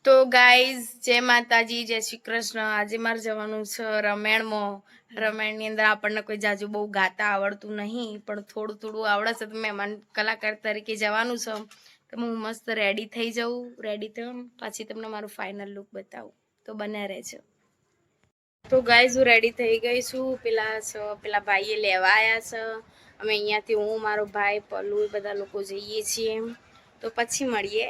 તો ગાઈઝ જય માતાજી, જય શ્રી કૃષ્ણ। આજે મારે જવાનું છે રમેણમાં। રમેણની અંદર આપણને કોઈ જાજુ બહુ ગાતા આવડતું નહીં, પણ થોડું થોડું આવડે છે, તો મહેમાન કલાકાર તરીકે જવાનું છે। તો હું મસ્ત રેડી થઈ જાઉં, રેડી થઈને પાછી તમને મારું ફાઇનલ લુક બતાવું, તો બન્યા રહેજો। તો ગાઈઝ હું રેડી થઈ ગઈ છું। પેલા ભાઈએ લેવા આવ્યા છે। અમે અહીંયાથી હું, મારો ભાઈ, પલ્લુ, એ બધા લોકો જઈએ છીએ। તો પછી મળીએ।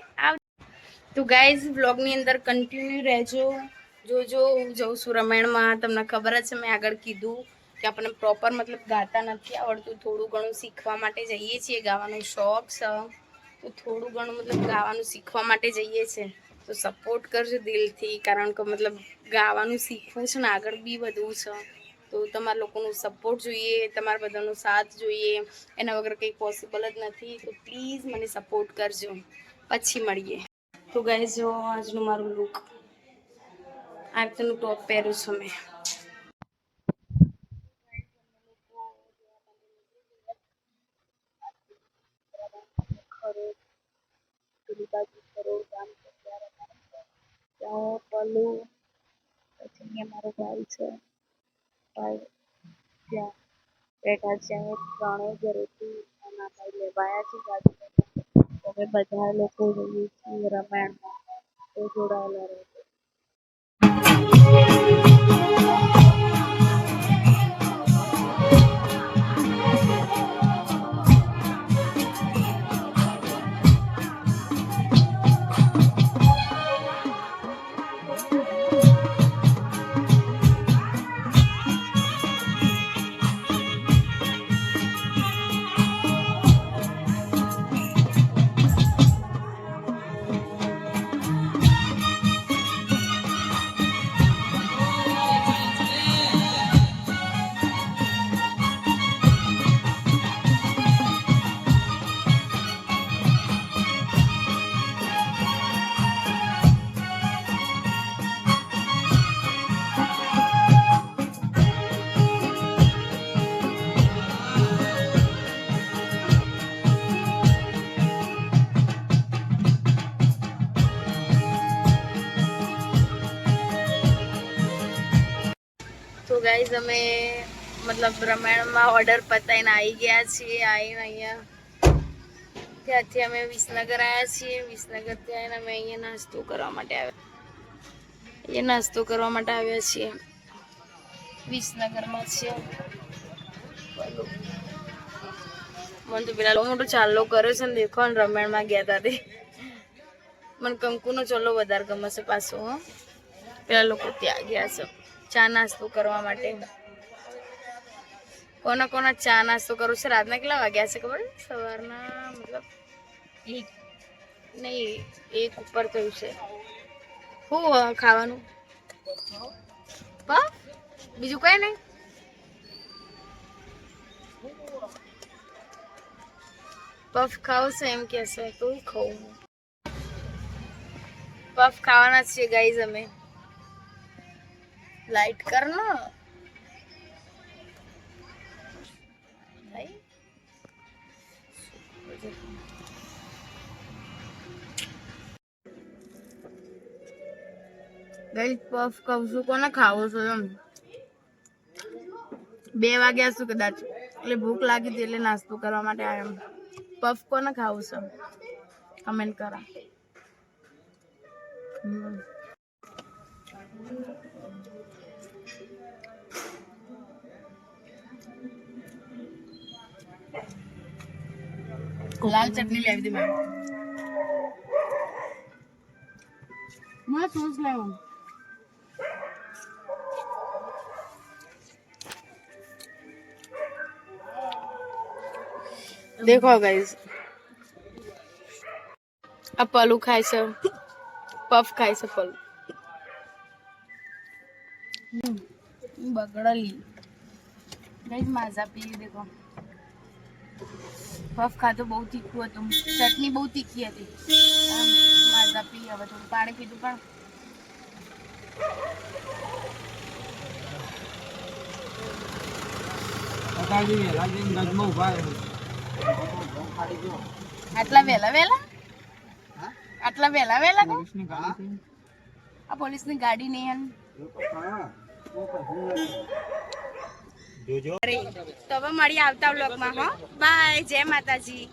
તો ગાઈઝ વ્લોગની અંદર કન્ટિન્યુ રહેજો, જોજો। હું જઉં છું રમેણમાં। તમને ખબર જ છે, મેં આગળ કીધું કે આપણને પ્રોપર મતલબ ગાતા નથી આવડતું, થોડું ઘણું શીખવા માટે જઈએ છીએ। ગાવાનો શોખ છે, તો થોડું ઘણું મતલબ ગાવાનું શીખવા માટે જઈએ છીએ। તો સપોર્ટ કરજો દિલથી, કારણ કે મતલબ ગાવાનું શીખવું છે ને, આગળ બી વધવું છે। તો તમારા લોકોનો સપોર્ટ જોઈએ, તમારા બધાનો સાથ જોઈએ। એના વગર કંઈ પોસિબલ જ નથી। તો પ્લીઝ મને સપોર્ટ કરજો। પછી મળીએ। તો ગાઈઝ જો આજનું મારું લુક, આ રીતનું ટોપ પહેર્યું છું મેં। ત્યાં પલ્લુ, પછી અહીંયા મારો ભાઈ છે, ભાઈ ત્યાં બેઠા છે। ત્રણેય ઘરેથી નાના ભાઈ લેવાયા છે ગાડી। અમે બધા લોકો જઈએ છીએ રમેણમાં। તો જોડાયેલા રહેજો। તો ગાઈઝ અમે મતલબ રમેણમાં ઓર્ડર પતાવીને આવી ગયા છીએ। આવીને અહીંયા ત્યાંથી અમે વિસનગર આવ્યા છીએ। વિસનગરથી આવીને અમે અહીંયા નાસ્તો કરવા માટે આવ્યા છીએ। વિસનગરમાં છે મને તો પેલા મોટો ચાલ્લો કરે છે ને, દેખો ને રમેણમાં ગયા હતા તે। મને કંકુનો ચોલ્લો વધારે ગમે છે પાછો। પેલા લોકો ત્યાં ગયા છે ચા નાસ્તો કરવા માટે। કોના કોના ચા નાસ્તો કરવો છે? રાતના કેટલા વાગ્યા છે ખબર? સવારના મતલબ 1 ઉપર થયું છે। શું ખાવાનું? પફ? બીજું કઈ નહીં? પફ ખાવ છે એમ કે છે, તો ખાઉં। પફ ખાવાના છીએ ગાઈઝ અમે। લાઈટ કર નો ગાઈઝ પફ ખાવ છું। કોને ખાવો છો? એમ 2 વાગ્યા શું કદાચ, એટલે ભૂખ લાગી હતી, એટલે નાસ્તો કરવા માટે આવ્યા। પફ કોને ખાવું છે? કમેન્ટ કરો। લાલ ચટણી લેવી હતી મેં। મને સોસ લેવું। देखो गाइस, अब पल्लू खाए से पफ खाए से पल्लू बगड़ली गाइस माजा पी। देखो पफ खा तो बहुत तीखू હતું, ચટણી બહુ તીખી હતી। માજા પી, હવે થોડું પાણી પીધું પણ આટલા વેલા આ પોલીસની ગાડી નહીં જોજો તો હવે મળીએ આવતા વ્લોગમાં. હો બાય, જય માતાજી.